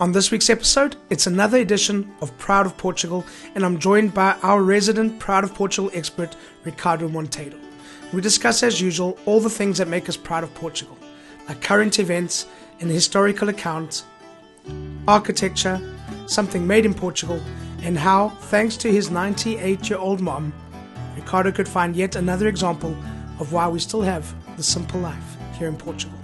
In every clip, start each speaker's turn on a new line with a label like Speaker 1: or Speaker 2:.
Speaker 1: On this week's episode, it's another edition of Proud of Portugal, and I'm joined by our resident Proud of Portugal expert, Ricardo Monteiro. We discuss, as usual, all the things that make us proud of Portugal, like current events and historical accounts, architecture, something made in Portugal, and how, thanks to his 98-year-old mom, Ricardo could find yet another example of why we still have the simple life here in Portugal.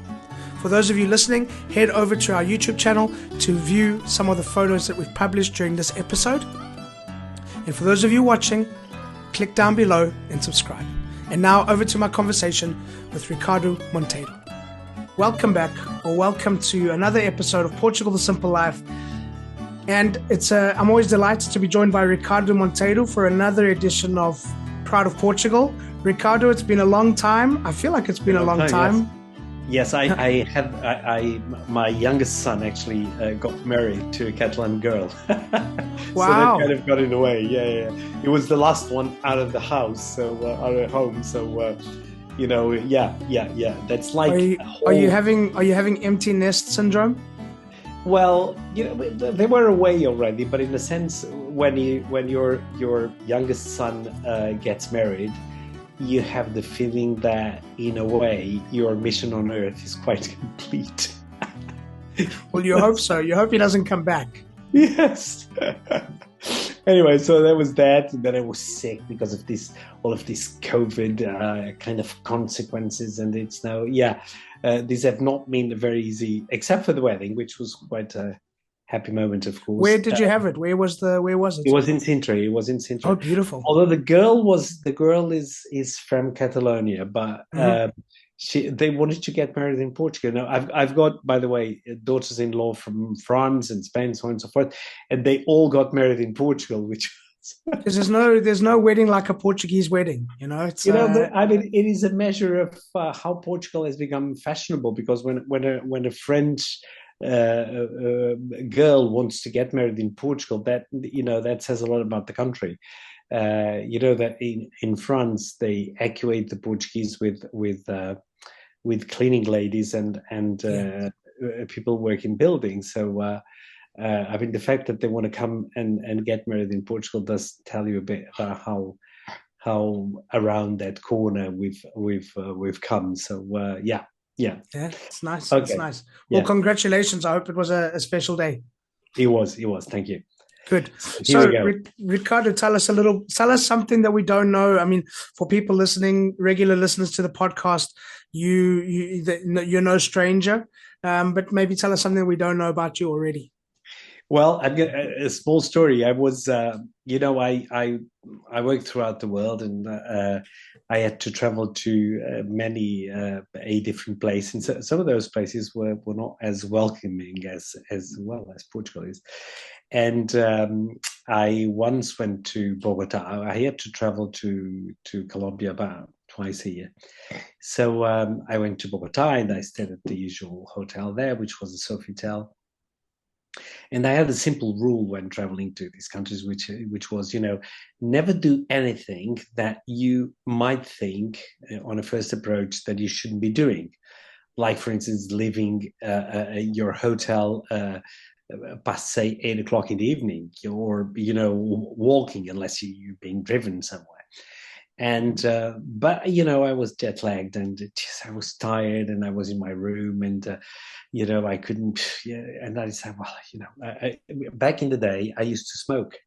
Speaker 1: For those of you listening, head over to our YouTube channel to view some of the photos that we've published during this episode. And for those of you watching, click down below and subscribe. And now over to my conversation with Ricardo Monteiro. Welcome back, or welcome to another episode of Portugal, the Simple Life. And I'm always delighted to be joined by Ricardo Monteiro for another edition of Proud of Portugal. Ricardo, it's been a long time. I feel like it's been a long time.
Speaker 2: Yes. Yes, my youngest son actually got married to a Catalan girl.
Speaker 1: Wow.
Speaker 2: So that kind of got in the way. Yeah. It was the last one out of the house, so out of home. So yeah. That's like.
Speaker 1: Are you having empty nest syndrome?
Speaker 2: Well, they were away already, but in a sense, when your youngest son gets married, you have the feeling that, in a way, your mission on Earth is quite complete.
Speaker 1: Well, you hope so. You hope he doesn't come back.
Speaker 2: Yes. Anyway, so there was that. And then I was sick because of all of these COVID kind of consequences. And it's now, these have not been very easy, except for the wedding, which was quite a happy moment, of course.
Speaker 1: Where did you have it? Where was it?
Speaker 2: It was in Sintra.
Speaker 1: Oh, beautiful.
Speaker 2: Although the girl is from Catalonia, but they wanted to get married in Portugal. Now I've got, by the way, daughters-in-law from France and Spain, so on and so forth, and they all got married in Portugal, which.
Speaker 1: Because there's no wedding like a Portuguese wedding, It's
Speaker 2: I mean, it is a measure of how Portugal has become fashionable. Because when a French girl wants to get married in Portugal, that says a lot about the country. That in France they equate the Portuguese with cleaning ladies and people work in buildings. So I mean, the fact that they want to come and get married in Portugal does tell you a bit about how around that corner we've come. So yeah.
Speaker 1: Yeah, it's nice.
Speaker 2: Okay.
Speaker 1: It's nice. Well, Congratulations. I hope it was a special day.
Speaker 2: It was. Thank you.
Speaker 1: Good.
Speaker 2: Here we go.
Speaker 1: Ricardo, tell us something that we don't know. I mean, for people listening, regular listeners to the podcast, you're no stranger, but maybe tell us something we don't know about you already.
Speaker 2: Well, I've got a small story. I was, I worked throughout the world, and I had to travel to many different places. And some of those places were not as welcoming as well as Portugal is. And I once went to Bogota. I had to travel to Colombia about twice a year. So I went to Bogota and I stayed at the usual hotel there, which was the Sofitel. And I had a simple rule when traveling to these countries, which was, never do anything that you might think on a first approach that you shouldn't be doing. Like, for instance, leaving your hotel past, say, 8 o'clock in the evening, or, walking unless you're being driven somewhere. And but I was jet lagged, and I was tired, and I was in my room, and I couldn't. And I said, well, back in the day, I used to smoke.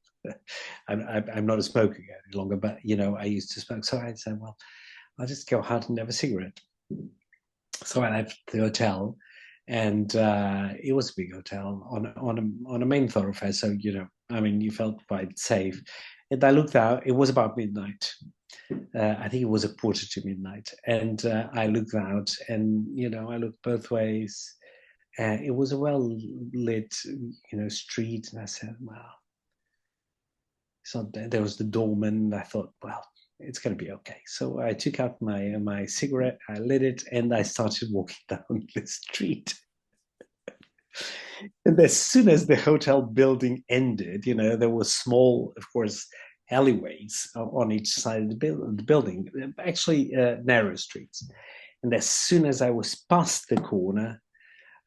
Speaker 2: I'm not a smoker any longer, but I used to smoke. So I said, well, I'll just go out and have a cigarette. So I left the hotel, and it was a big hotel on a main thoroughfare. So you felt quite safe. And I looked out. It was about midnight. I think it was 1:45, and I looked out, and I looked both ways. It was a well lit, street, and I said, "Wow." So there was the doorman, and I thought, "Well, it's going to be okay." So I took out my cigarette, I lit it, and I started walking down the street. And as soon as the hotel building ended, there was small, of course, alleyways on each side of the building, actually narrow streets. And as soon as I was past the corner,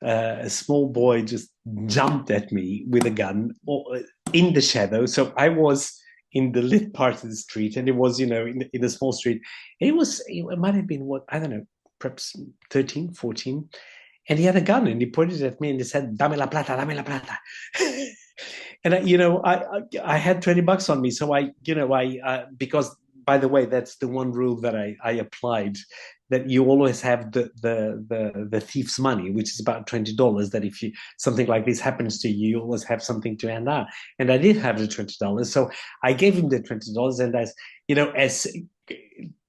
Speaker 2: a small boy just jumped at me with a gun in the shadow. So I was in the lit part of the street, and it was, in the small street. It might have been, what, I don't know, perhaps 13, 14. And he had a gun, and he pointed at me and he said, "Dame la plata, dame la plata." And I had $20 on me. So because, by the way, that's the one rule that I applied, that you always have the thief's money, which is about $20. That if something like this happens to you, you always have something to hand out. And I did have the $20, so I gave him the $20, and as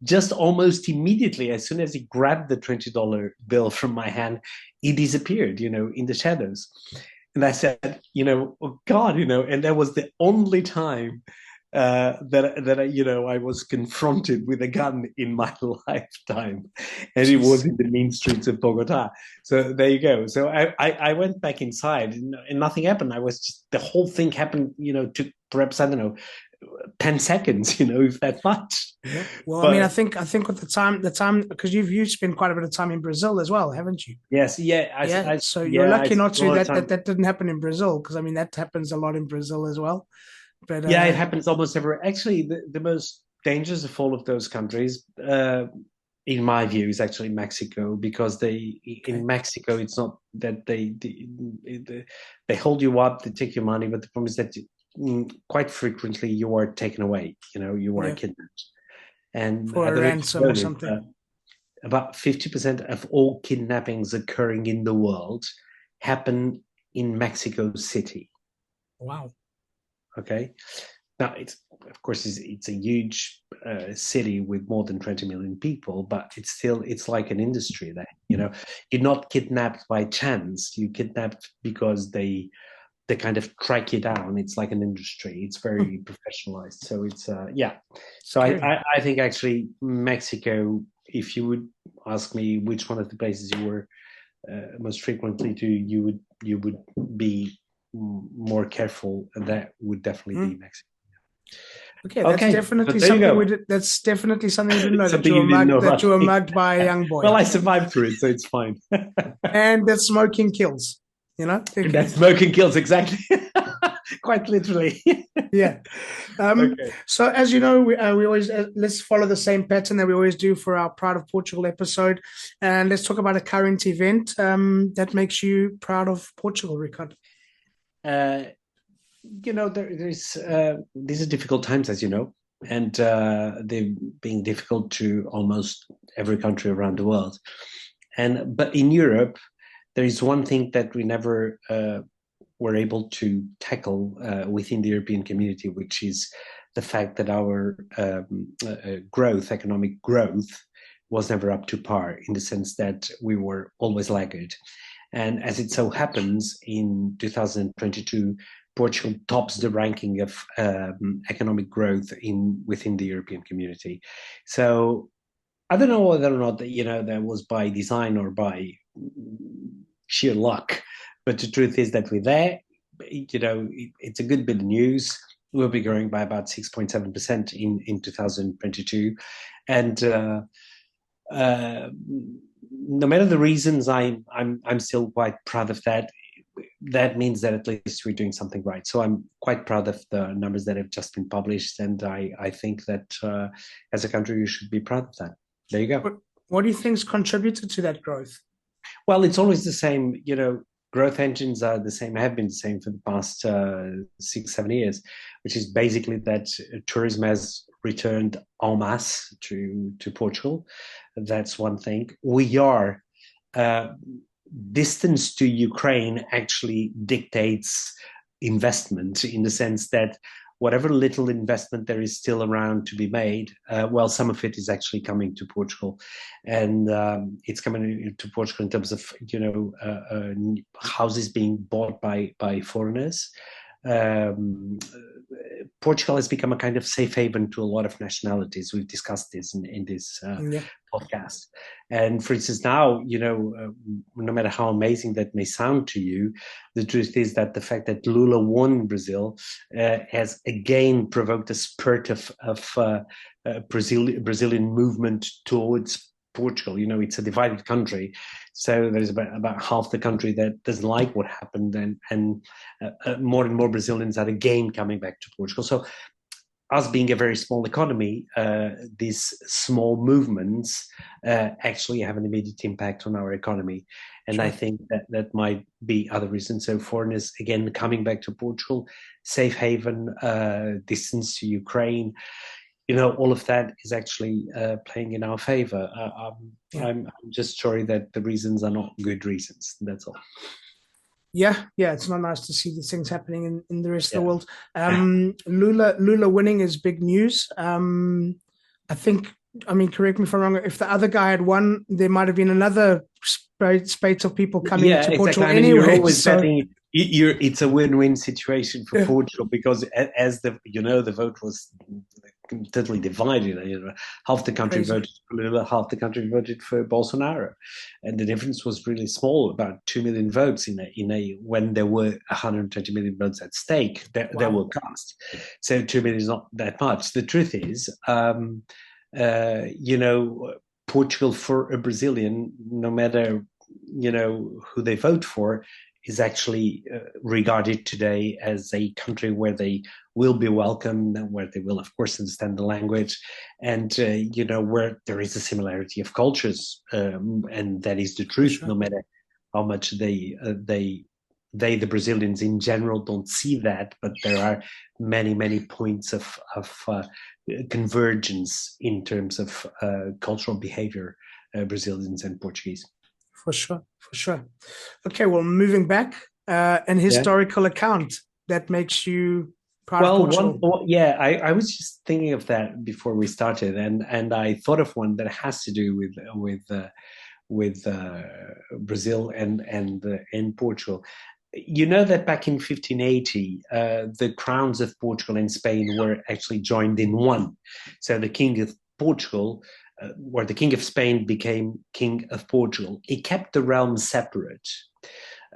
Speaker 2: just almost immediately, as soon as he grabbed the $20 bill from my hand, he disappeared, in the shadows. And I said, "Oh God," and that was the only time that I was confronted with a gun in my lifetime, and it was in the mean streets of Bogota. So there you go. So I went back inside, and nothing happened. The whole thing happened, took perhaps, I don't know, 10 seconds, if that much.
Speaker 1: Yeah. Well, but, I think with the time, because you've spent quite a bit of time in Brazil as well, haven't you?
Speaker 2: Yes. Yeah.
Speaker 1: So you're lucky not to that didn't happen in Brazil, because that happens a lot in Brazil as well. But
Speaker 2: yeah, it happens almost everywhere. Actually, the most dangerous of all of those countries, in my view, is actually Mexico, because in Mexico, it's not that they hold you up, they take your money, but the problem is that quite frequently you are taken away. You are kidnapped, and
Speaker 1: for a ransom or something.
Speaker 2: About 50% of all kidnappings occurring in the world happen in Mexico City.
Speaker 1: Wow.
Speaker 2: Okay. Now, it's a huge city with more than 20 million people, but it's like an industry there. You're not kidnapped by chance. You're kidnapped because they kind of track you down. It's like an industry. It's very professionalized. So it's So I think actually Mexico, if you would ask me which one of the places you were most frequently to, you would be more careful, and that would definitely be Mexico.
Speaker 1: Okay, that's definitely something that's definitely something we didn't know, that you were mugged by a young boy.
Speaker 2: Well, I survived through it, so it's fine.
Speaker 1: And that smoking kills,
Speaker 2: That smoking kills, exactly. Quite literally.
Speaker 1: Yeah. So as you know, we always let's follow the same pattern that we always do for our Proud of Portugal episode, and let's talk about a current event that makes you proud of Portugal, Ricardo.
Speaker 2: These are difficult times, as you know, and they're being difficult to almost every country around the world. But in Europe, there is one thing that we never were able to tackle within the European community, which is the fact that our economic growth, was never up to par, in the sense that we were always laggard. And as it so happens, in 2022, Portugal tops the ranking of economic growth within the European community. So I don't know whether or not that was by design or by sheer luck, but the truth is that we're there. It's a good bit of news. We'll be growing by about 6.7% in 2022, and no matter the reasons, I'm still quite proud of that. That means that at least we're doing something right. So I'm quite proud of the numbers that have just been published, and I think that as a country, you should be proud of that. There you go.
Speaker 1: What do you think's contributed to that growth?
Speaker 2: Well, it's always the same. Growth engines are the same, have been the same for the past 6-7 years, which is basically that tourism has returned en masse to Portugal. That's one thing. We are distance to Ukraine actually dictates investment, in the sense that whatever little investment there is still around to be made, some of it is actually coming to Portugal, and it's coming to Portugal in terms of houses being bought by foreigners. Portugal has become a kind of safe haven to a lot of nationalities. We've discussed this in this podcast. And for instance, now, no matter how amazing that may sound to you, the truth is that the fact that Lula won Brazil has again provoked a spurt of Brazilian movement towards Portugal. It's a divided country. So there's about half the country that doesn't like what happened, and more and more Brazilians are again coming back to Portugal. So us being a very small economy, these small movements actually have an immediate impact on our economy. And
Speaker 1: Sure.
Speaker 2: I think that might be other reasons. So foreigners, again, coming back to Portugal, safe haven, distance to Ukraine, all of that is actually playing in our favor. I'm just sorry that the reasons are not good reasons. That's all.
Speaker 1: Yeah, it's not nice to see these things happening in the rest of the
Speaker 2: Yeah.
Speaker 1: world. Lula winning is big news. I think, correct me if I'm wrong, if the other guy had won, there might have been another spate of people coming to Portugal
Speaker 2: exactly.
Speaker 1: anyway.
Speaker 2: You're always betting. It's a win-win situation for Portugal, because as the vote was totally divided. Half the country voted for Lula, half the country voted for Bolsonaro, and the difference was really small, about 2 million votes in a when there were 120 million votes at stake. There were cast, so 2 million is not that much. The truth is, Portugal, for a Brazilian, no matter who they vote for, is actually regarded today as a country where they will be welcome, where they will, of course, understand the language, and where there is a similarity of cultures, and that is the truth. Sure. No matter how much the Brazilians in general don't see that, but there are many points of convergence in terms of cultural behavior, Brazilians and Portuguese.
Speaker 1: For sure. Okay, well, moving back, an historical account that makes you proud of Portugal.
Speaker 2: I was just thinking of that before we started, and I thought of one that has to do with Brazil and Portugal. You know that back in 1580, the crowns of Portugal and Spain were actually joined in one. So the King of Portugal, where the King of Spain became King of Portugal, he kept the realms separate.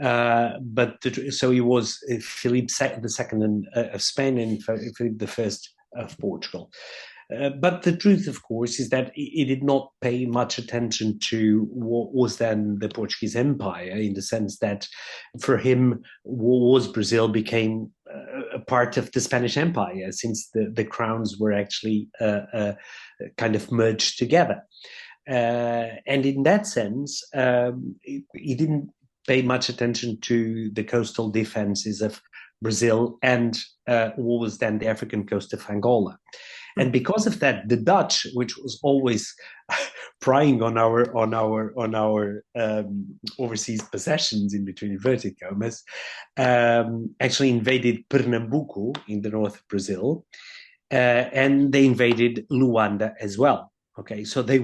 Speaker 2: So he was Philip II of Spain and Philip I of Portugal. But the truth, of course, is that he did not pay much attention to what was then the Portuguese Empire, in the sense that for him, what was Brazil became a part of the Spanish Empire, since the crowns were actually kind of merged together. And in that sense, he didn't pay much attention to the coastal defenses of Brazil and what was then the African coast of Angola. And because of that, the Dutch, which was always prying on our overseas possessions, in between inverted commas, actually invaded Pernambuco in the north of Brazil, and they invaded Luanda as well. Okay, so they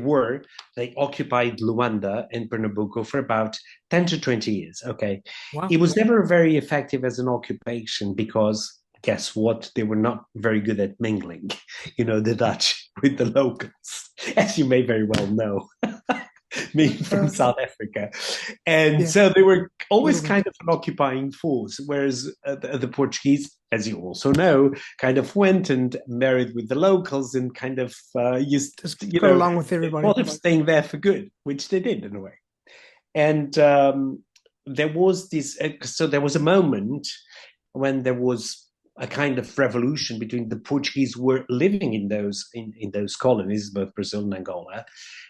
Speaker 2: occupied Luanda and Pernambuco for about 10 to 20 years. Okay, wow. It was never very effective as an occupation, because guess what? They were not very good at mingling, the Dutch with the locals, as you may very well know, me from South Africa. And so they were always kind of an occupying force, whereas the Portuguese, as you also know, kind of went and married with the locals and kind of used to,
Speaker 1: go along with everybody.
Speaker 2: Thought of staying there for good, which they did in a way. And there was there was a moment when there was a kind of revolution between the Portuguese were living in those colonies, both Brazil and Angola,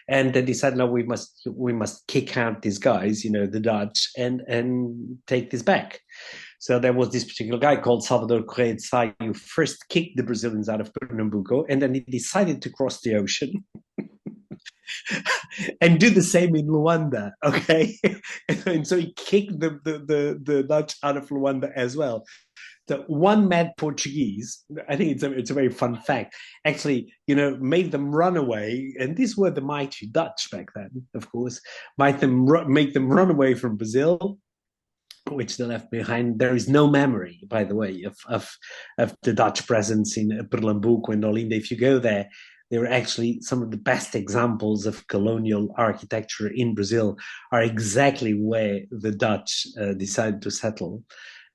Speaker 2: and they decided, no, we must kick out these guys, the Dutch, and take this back. So there was this particular guy called Salvador Correia de Sá, who first kicked the Brazilians out of Pernambuco, and then he decided to cross the ocean and do the same in Luanda. Okay, and so he kicked the Dutch out of Luanda as well. The one mad Portuguese, I think it's a very fun fact, actually, made them run away. And these were the mighty Dutch back then, of course, make them run away from Brazil, which they left behind. There is no memory, by the way, of the Dutch presence in Pernambuco and Olinda. If you go there, they were actually some of the best examples of colonial architecture in Brazil are exactly where the Dutch decided to settle.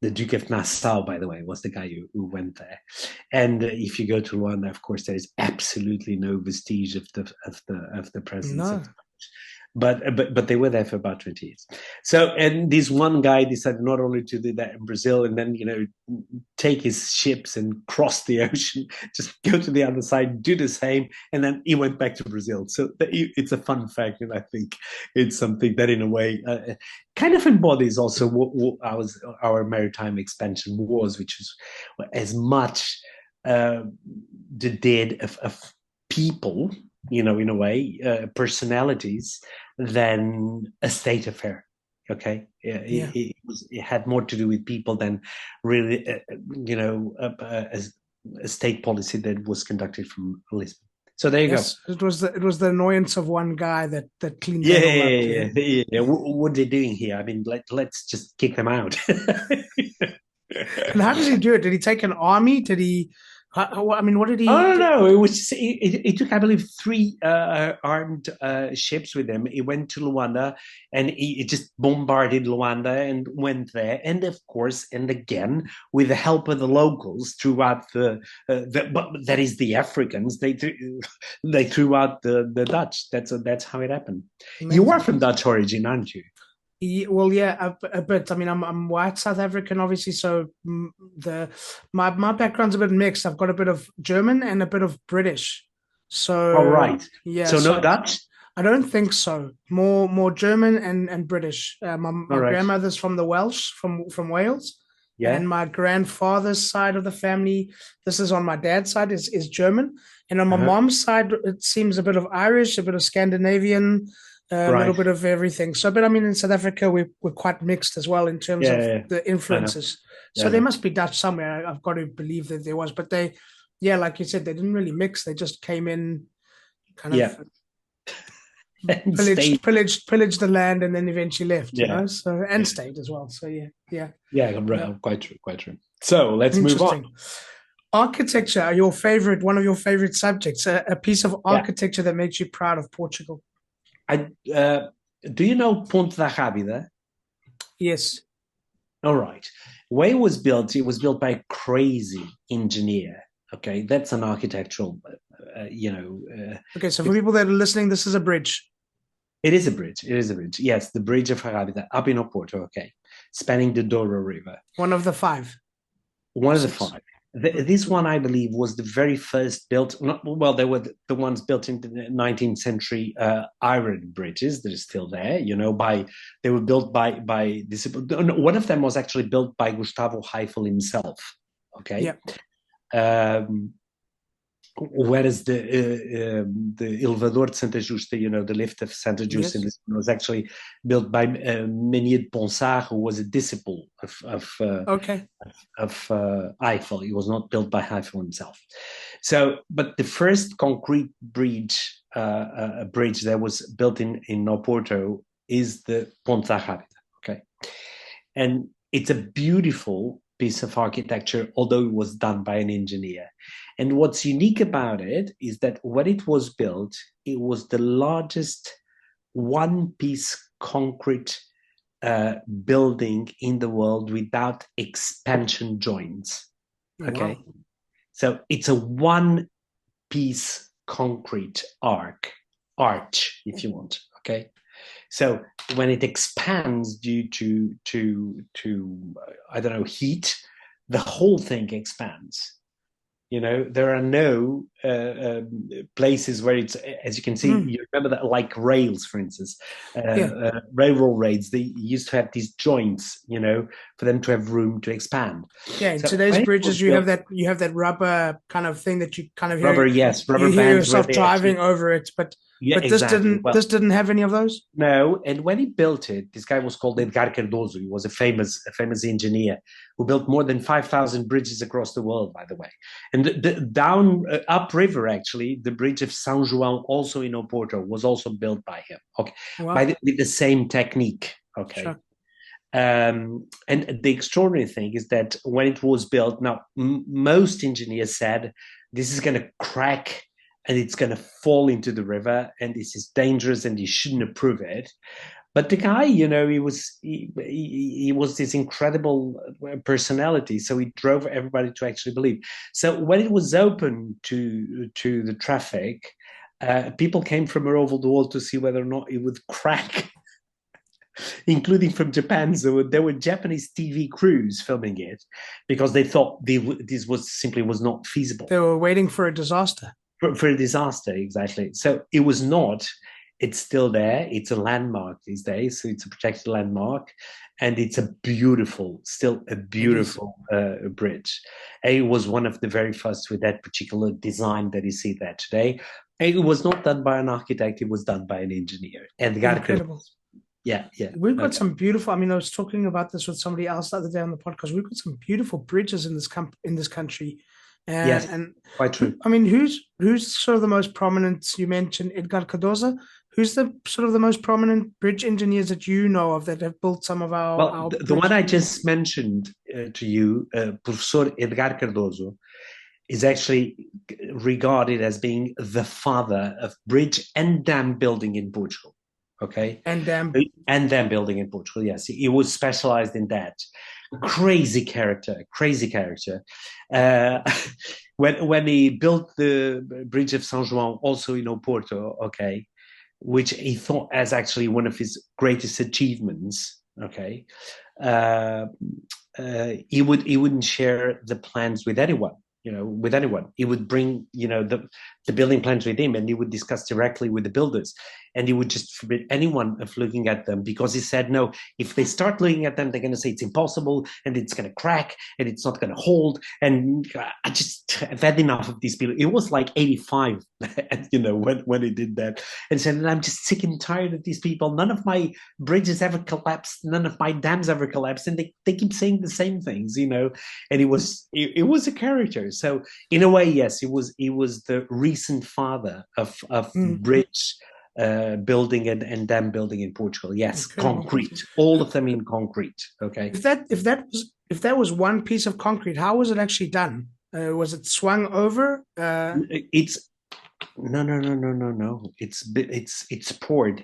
Speaker 2: The Duke of Nassau, by the way, was the guy who went there. And if you go to Luanda, of course, there is absolutely no vestige of the presence of the Dutch. but they were there for about 20 years. So, and this one guy decided not only to do that in Brazil and then, take his ships and cross the ocean, just go to the other side, do the same, and then he went back to Brazil. So it's a fun fact, and I think it's something that, in a way, kind of embodies also what our maritime expansion was, which is as much the dead of people, in a way, personalities, than a state affair. Okay,
Speaker 1: Yeah.
Speaker 2: it had more to do with people than really, a state policy that was conducted from Lisbon. So there you go.
Speaker 1: Yes, it was the annoyance of one guy that cleaned
Speaker 2: Yeah,
Speaker 1: that all up.
Speaker 2: yeah, yeah, yeah. What are they doing here? I mean, let's just kick them out.
Speaker 1: And how does he do it? Did he take an army? Did he? I mean, what did he?
Speaker 2: Oh no! It was just, it took, I believe, three armed ships with him. He went to Luanda, and he just bombarded Luanda and went there. And of course, and again, with the help of the locals throughout but that is the Africans. They threw out the Dutch. That's how it happened. You are from Dutch origin, aren't you?
Speaker 1: Well, yeah, a bit. I mean, I'm white South African, obviously, so my background's a bit mixed. I've got a bit of German and a bit of British.
Speaker 2: All
Speaker 1: So
Speaker 2: right.
Speaker 1: yeah,
Speaker 2: So no Dutch.
Speaker 1: I don't think so. More German and British. My
Speaker 2: All right.
Speaker 1: grandmother's from the Welsh, from Wales,
Speaker 2: Yeah.
Speaker 1: and my grandfather's side of the family, this is on my dad's side, is German, and on my mom's side, it seems a bit of Irish, a bit of Scandinavian. A little bit of everything. So, but I mean, in South Africa, we're quite mixed as well in terms of the influences. So there must be Dutch somewhere. I've got to believe that there was, but like you said, they didn't really mix. They just came in, kind of pillaged the land, and then eventually left. You know, so and stayed as well. So yeah.
Speaker 2: Quite true. So let's move on.
Speaker 1: Architecture, one of your favorite subjects, a piece of architecture that makes you proud of Portugal.
Speaker 2: Do you know Ponte da Rábida?
Speaker 1: Yes.
Speaker 2: All right. When it was built by a crazy engineer. Okay, that's an architectural,
Speaker 1: Okay, so for people that are listening, this is a bridge.
Speaker 2: It is a bridge. Yes, the bridge of Rábida up in Oporto. Okay, spanning the Douro River.
Speaker 1: One of the five.
Speaker 2: One of the five. This one, I believe, was the very first built. They were the ones built in the 19th century iron bridges that are still there. They were built by this. One of them was actually built by Gustavo Eiffel himself. Okay. Yeah. Whereas the elevador de Santa Justa, the lift of Santa Justa, was actually built by Meunier de Ponsard, who was a disciple of Eiffel. He was not built by Eiffel himself. So, but the first concrete bridge that was built in Oporto is the Ponte da Rábida. Okay, and it's a beautiful piece of architecture, although it was done by an engineer. And what's unique about it is that when it was built, it was the largest one-piece concrete building in the world without expansion joints. Okay, wow. So it's a one-piece concrete arch, if you want. Okay, so when it expands due to heat, the whole thing expands. There are no places where it's, as you can see, you remember that, like rails, for instance, railroad rails, they used to have these joints, for them to have room to expand.
Speaker 1: Yeah, in today's bridges, you have that rubber kind of thing that you kind of
Speaker 2: rubber
Speaker 1: bands
Speaker 2: hear
Speaker 1: yourself driving over it, but this didn't have any of those.
Speaker 2: No, and when he built it, this guy was called Edgar Cardoso. He was a famous engineer who built more than 5,000 bridges across the world, by the way. And the upriver, actually, the bridge of São João, also in Oporto, was also built by him. Okay, wow. With the same technique. Okay. Sure. And the extraordinary thing is that when it was built, now most engineers said this is going to crack and it's going to fall into the river, and this is dangerous, and you shouldn't approve it. But the guy, he was this incredible personality, so he drove everybody to actually believe. So when it was open to the traffic, People came from all over the world to see whether or not it would crack, including from Japan. So there were Japanese TV crews filming it because they thought this was simply was not feasible
Speaker 1: They were waiting for a disaster.
Speaker 2: for a disaster. Exactly. So it was not. It's still there. It's a landmark these days. So it's a protected landmark, and it's a beautiful, still a beautiful bridge. It was one of the very first with that particular design that you see there today. It was not done by an architect. It was done by an engineer.
Speaker 1: Incredible.
Speaker 2: Yeah, yeah.
Speaker 1: We've got some beautiful. I mean, I was talking about this with somebody else the other day on the podcast. We've got some beautiful bridges in this country.
Speaker 2: Yes,
Speaker 1: And
Speaker 2: quite true.
Speaker 1: I mean, who's sort of the most prominent? You mentioned Edgar Cardoza. Who's the sort of the most prominent bridge engineers that you know of that have built some of our?
Speaker 2: Well, the one I just mentioned to you, Professor Edgar Cardoso, is actually regarded as being the father of bridge and dam building in Portugal. Okay,
Speaker 1: and dam
Speaker 2: building in Portugal. Yes, he was specialized in that. Crazy character. Uh, when he built the bridge of São João, also in Oporto, okay, which he thought as actually one of his greatest achievements, okay, he wouldn't share the plans with anyone. With anyone, he would bring the building plans with him, and he would discuss directly with the builders, and he would just forbid anyone of looking at them because he said, no, if they start looking at them, they're going to say it's impossible and it's going to crack and it's not going to hold. And I've had enough of these people. It was like 85, when he did that, and said, I'm just sick and tired of these people. None of my bridges ever collapsed. None of my dams ever collapsed, and they keep saying the same things, And it was a character. So in a way, yes, he was the recent father of bridge building and dam building in Portugal. Yes, concrete, all of them in concrete. Okay.
Speaker 1: If that was one piece of concrete, how was it actually done? Was it swung over?
Speaker 2: It's no. It's poured.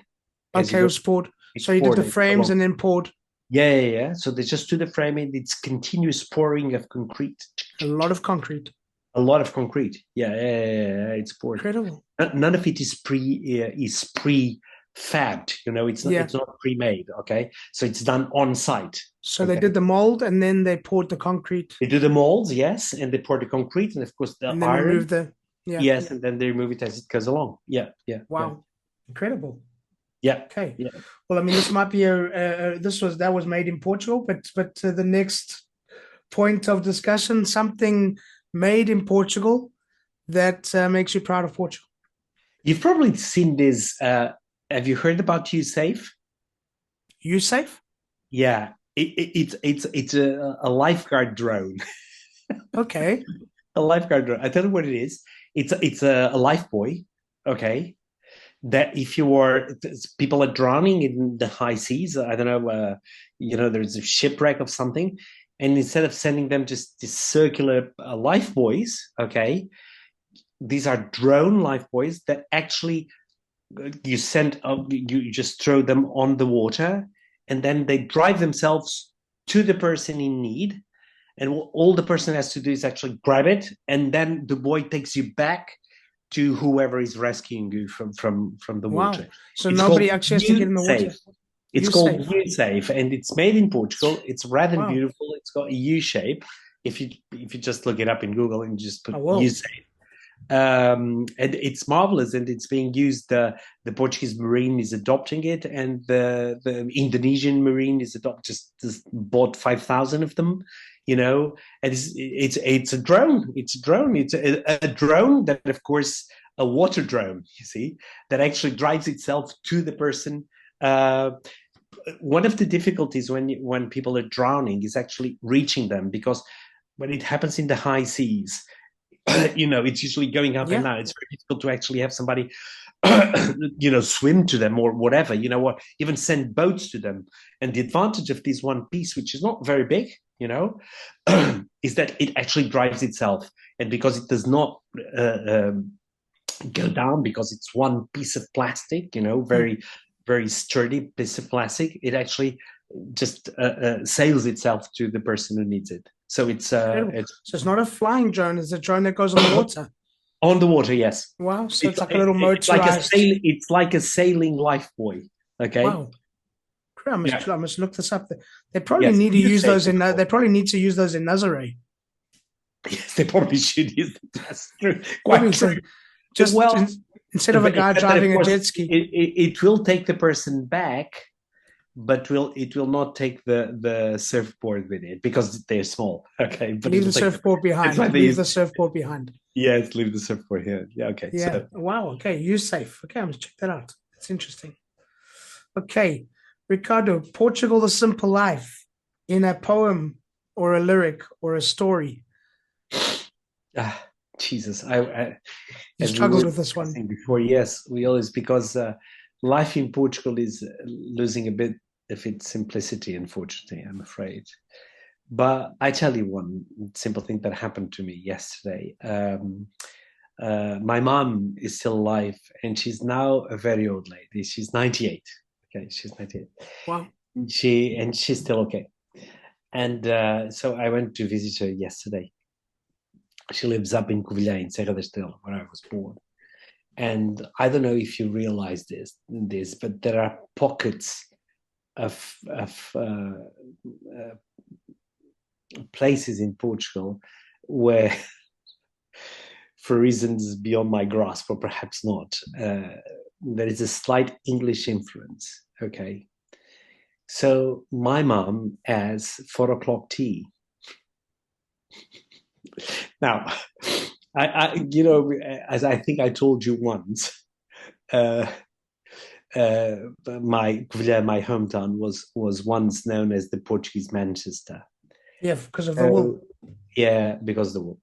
Speaker 1: Okay, it was poured. So you did the frames and then poured.
Speaker 2: Yeah. So they just do the frame, and it's continuous pouring of concrete.
Speaker 1: A lot of concrete.
Speaker 2: Yeah. It's poured.
Speaker 1: Incredible.
Speaker 2: None of it is pre-fabbed. It's not pre-made. Okay, so it's done on site.
Speaker 1: So they did the mold, and then they poured the concrete.
Speaker 2: They do the molds, yes, and they pour the concrete, and of course the
Speaker 1: and then
Speaker 2: iron.
Speaker 1: Remove the
Speaker 2: and then they remove it as it goes along. Yeah.
Speaker 1: Wow, incredible.
Speaker 2: Yeah.
Speaker 1: Okay.
Speaker 2: Yeah.
Speaker 1: Well, I mean, this might be that was made in Portugal, but the next point of discussion, something made in Portugal that makes you proud of Portugal.
Speaker 2: You've probably seen this. Have you heard about USafe?
Speaker 1: USafe?
Speaker 2: Yeah, it's a lifeguard drone.
Speaker 1: Okay.
Speaker 2: A lifeguard drone. I tell you what it is. It's a life buoy. Okay. That if people are drowning in the high seas, I don't know, there's a shipwreck of something, and instead of sending them just these circular life buoys, okay, these are drone life buoys that actually you just throw them on the water, and then they drive themselves to the person in need, and all the person has to do is actually grab it, and then the buoy takes you back to whoever is rescuing you from the water.
Speaker 1: So nobody actually has to get in the water.
Speaker 2: It's called USafe, and it's made in Portugal. It's rather beautiful. It's got a U shape. If you just look it up in Google and just put USafe, and it's marvelous, and it's being used. The Portuguese Marine is adopting it, and the Indonesian Marine is just bought 5,000 of them. And it's a drone. It's a drone. It's a drone that, of course, a water drone. You see, that actually drives itself to the person. One of the difficulties when people are drowning is actually reaching them, because when it happens in the high seas, it's usually going up and down. It's very difficult to actually have somebody, swim to them or whatever, or even send boats to them. And the advantage of this one piece, which is not very big, is that it actually drives itself. And because it does not go down, because it's one piece of plastic, very, very sturdy piece of plastic, it actually just sails itself to the person who needs it. So it's
Speaker 1: so it's not a flying drone; it's a drone that goes on the water.
Speaker 2: On the water, yes.
Speaker 1: Wow. So it's like a little motorized.
Speaker 2: It's like a sailing life buoy. Okay.
Speaker 1: Wow. I must look this up. They probably
Speaker 2: Yes,
Speaker 1: need to
Speaker 2: you
Speaker 1: use
Speaker 2: say
Speaker 1: those in.
Speaker 2: before.
Speaker 1: They probably need to use those in Nazare.
Speaker 2: Yes, they probably should use them. That's true.
Speaker 1: Probably
Speaker 2: Quite true.
Speaker 1: just
Speaker 2: Well,
Speaker 1: instead of a guy
Speaker 2: except that, of
Speaker 1: driving a
Speaker 2: course,
Speaker 1: jet ski.
Speaker 2: it will take the person back, but it will not take the surfboard with it because they're small. Okay, but
Speaker 1: Leave the surfboard behind. Leave the surfboard behind.
Speaker 2: Yes, leave the surfboard here. Yeah. Okay.
Speaker 1: Yeah.
Speaker 2: So,
Speaker 1: Wow. Okay. Use safe. Okay. I'm gonna check that out. That's interesting. Okay, Ricardo, Portugal: The Simple Life, in a poem or a lyric or a story.
Speaker 2: Jesus,
Speaker 1: You struggled with this one
Speaker 2: before. Yes, we always, because life in Portugal is losing a bit of its simplicity, unfortunately, I'm afraid. But I tell you one simple thing that happened to me yesterday. My mom is still alive, and she's now a very old lady. She's 98. Okay, she's 98.
Speaker 1: Wow.
Speaker 2: She's still okay. And so I went to visit her yesterday. She lives up in Covilhã, in Serra da Estrela, where I was born. And I don't know if you realize this, but there are pockets of places in Portugal where, for reasons beyond my grasp, or perhaps not, there is a slight English influence. Okay. So my mom has 4 o'clock tea. Now, as I think I told you once, my hometown was once known as the Portuguese Manchester.
Speaker 1: Yeah, because of the wool.
Speaker 2: Yeah, because of the wool.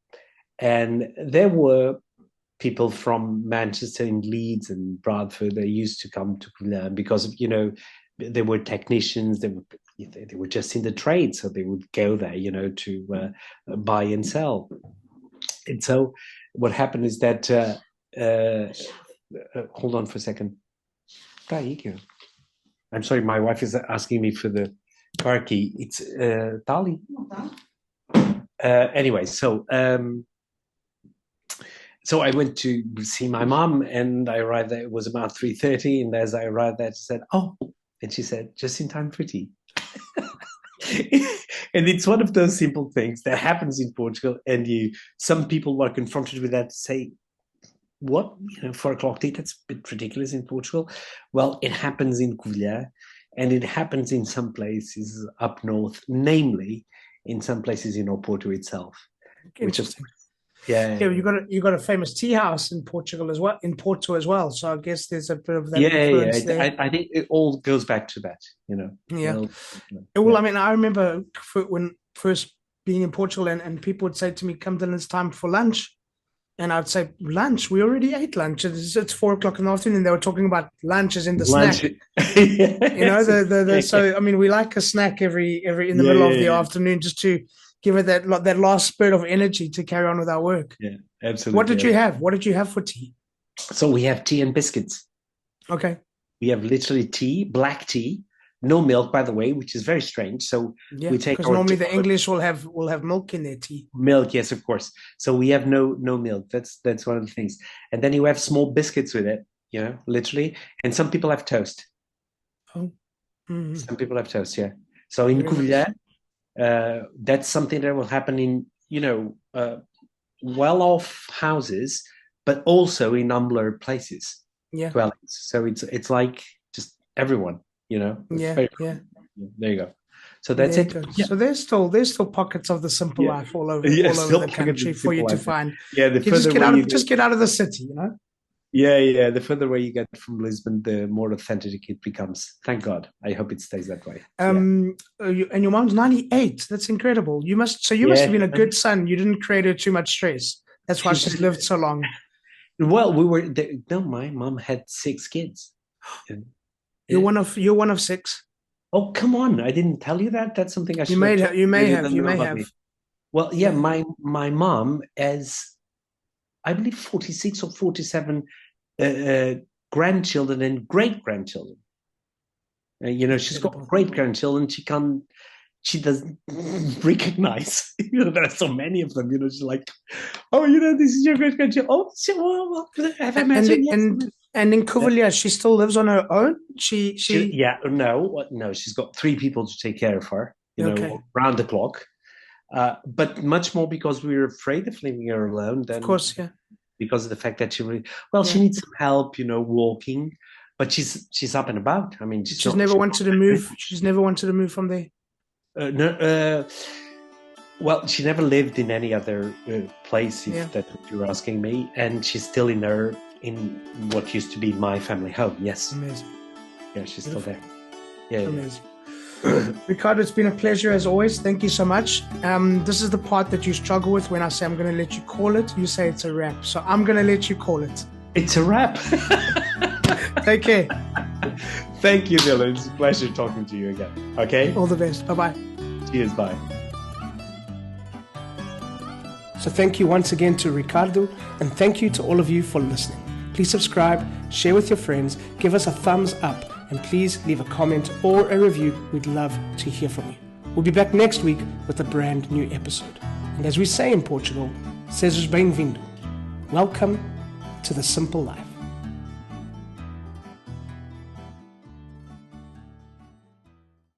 Speaker 2: And there were people from Manchester and Leeds and Bradford. They used to come to Covilhã because they were technicians. They were just in the trade, so they would go there, to buy and sell. And so, what happened is that hold on for a second. I'm sorry, my wife is asking me for the car key. It's Tali. Anyway, so I went to see my mom, and I arrived there. It was about 3:30, and as I arrived there, she said, "Oh," and she said, "Just in time for tea." And it's one of those simple things that happens in Portugal, and some people are confronted with that, say, "What? 4 o'clock tea? That's a bit ridiculous in Portugal." Well, it happens in Covilhã, and it happens in some places up north, namely in some places in Oporto itself.
Speaker 1: Interesting.
Speaker 2: Yeah,
Speaker 1: you got a famous tea house in Portugal as well, in Porto as well. So I guess there's a bit of that influence there.
Speaker 2: I think it all goes back to that,
Speaker 1: Yeah. Well, I mean, I remember when first being in Portugal, and people would say to me, "Come, Dylan, it's time for lunch," and I'd say, "Lunch? We already ate lunch. It's 4 o'clock in the afternoon." And they were talking about lunch as in the snack. Yes. So I mean, we like a snack every in the middle of the afternoon, just to give it that last spurt of energy to carry on with our work.
Speaker 2: Yeah, absolutely.
Speaker 1: What did you have? What did you have for tea?
Speaker 2: So we have tea and biscuits.
Speaker 1: Okay.
Speaker 2: We have literally tea, black tea, no milk, by the way, which is very strange. So we take,
Speaker 1: because normally the English will have milk in their tea.
Speaker 2: Milk, yes, of course. So we have no milk. That's one of the things. And then you have small biscuits with it, literally. And some people have toast.
Speaker 1: Oh. Mm-hmm.
Speaker 2: Some people have toast, yeah. So in Covilhã, that's something that will happen in well-off houses, but also in humbler places.
Speaker 1: Yeah.
Speaker 2: Dwellings. So it's like just everyone,
Speaker 1: Yeah.
Speaker 2: There you go. So that's it.
Speaker 1: Yeah. So there's still pockets of the simple life all over the country for you to find.
Speaker 2: Yeah.
Speaker 1: Just get out of the city,
Speaker 2: Yeah. The further away you get from Lisbon, the more authentic it becomes. Thank God. I hope it stays that way.
Speaker 1: And your mom's 98. That's incredible. You must have been a good son. You didn't create her too much stress. That's why she's lived so long.
Speaker 2: Well, we were there. No, my mom had 6 kids.
Speaker 1: You're one of 6.
Speaker 2: Oh, come on! I didn't tell you that. That's something I should.
Speaker 1: You may have.
Speaker 2: Well, yeah. My mom has, I believe, 46 or 47 grandchildren and great grandchildren. She's got great grandchildren. she doesn't recognize. There are so many of them. She's like, oh, this is your great country. Oh, have I met her? Yes.
Speaker 1: And in Cuvier, she still lives on her own.
Speaker 2: No. She's got 3 people to take care of her. Round the clock. But much more because we were afraid of leaving her alone. Then,
Speaker 1: of course, yeah.
Speaker 2: Because of the fact that she needs some help, walking. But she's up and about. I mean,
Speaker 1: she's never wanted to move. She's never wanted to move from there.
Speaker 2: No. Well, she never lived in any other place, if that's what you're asking me. And she's still in what used to be my family home. Yes.
Speaker 1: Amazing.
Speaker 2: Yeah, she's still there. Yeah.
Speaker 1: Amazing. Ricardo, it's been a pleasure as always. Thank you so much. This is the part that you struggle with when I say I'm going to let you call it. You say it's a wrap. So I'm going to let you call it.
Speaker 2: It's a wrap.
Speaker 1: Take care.
Speaker 2: Thank you, Dylan. It's a pleasure talking to you again. Okay?
Speaker 1: All the best. Bye-bye.
Speaker 2: Cheers. Bye.
Speaker 1: So thank you once again to Ricardo, and thank you to all of you for listening. Please subscribe, share with your friends, give us a thumbs up, and please leave a comment or a review. We'd love to hear from you. We'll be back next week with a brand new episode. And as we say in Portugal, sejas bem-vindo. Welcome to the simple life.